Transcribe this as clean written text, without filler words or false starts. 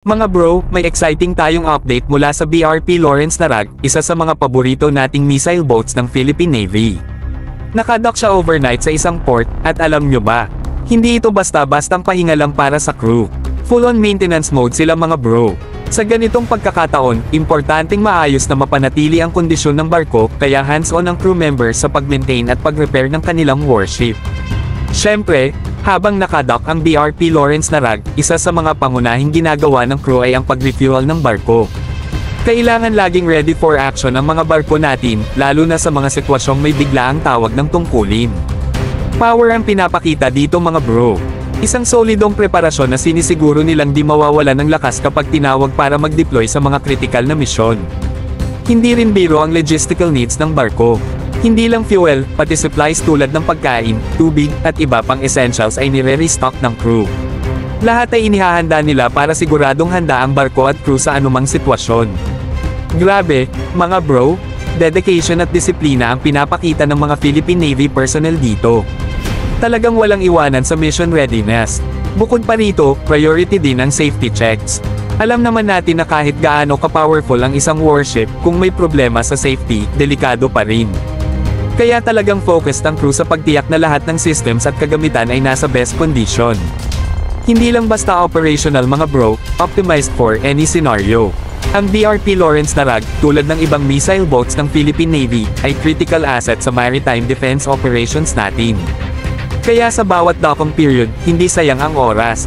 Mga bro, may exciting tayong update mula sa BRP Lawrence Narag, isa sa mga paborito nating missile boats ng Philippine Navy. Nakadock siya overnight sa isang port, at alam nyo ba? Hindi ito basta-bastang pahinga lang para sa crew. Full-on maintenance mode sila mga bro. Sa ganitong pagkakataon, importanteng maayos na mapanatili ang kondisyon ng barko, kaya hands-on ang crew members sa pag-maintain at pag-repair ng kanilang warship. Siyempre, habang nakadock ang BRP Lawrence Narag, isa sa mga pangunahing ginagawa ng crew ay ang pag-refuel ng barko. Kailangan laging ready for action ang mga barko natin, lalo na sa mga sitwasyong may biglaang tawag ng tungkulin. Power ang pinapakita dito mga bro. Isang solidong preparasyon na sinisiguro nilang di mawawala ng lakas kapag tinawag para mag-deploy sa mga kritikal na misyon. Hindi rin biro ang logistical needs ng barko. Hindi lang fuel, pati supplies tulad ng pagkain, tubig, at iba pang essentials ay nire-restock ng crew. Lahat ay inihahanda nila para siguradong handa ang barko at crew sa anumang sitwasyon. Grabe, mga bro, dedication at disiplina ang pinapakita ng mga Philippine Navy personnel dito. Talagang walang iwanan sa mission readiness. Bukod pa rito, priority din ang safety checks. Alam naman natin na kahit gaano ka-powerful ang isang warship, kung may problema sa safety, delikado pa rin. Kaya talagang focused ang crew sa pagtiyak na lahat ng systems at kagamitan ay nasa best condition. Hindi lang basta operational mga bro, optimized for any scenario. Ang BRP Lawrence Narag, tulad ng ibang missile boats ng Philippine Navy, ay critical asset sa maritime defense operations natin. Kaya sa bawat docking period, hindi sayang ang oras.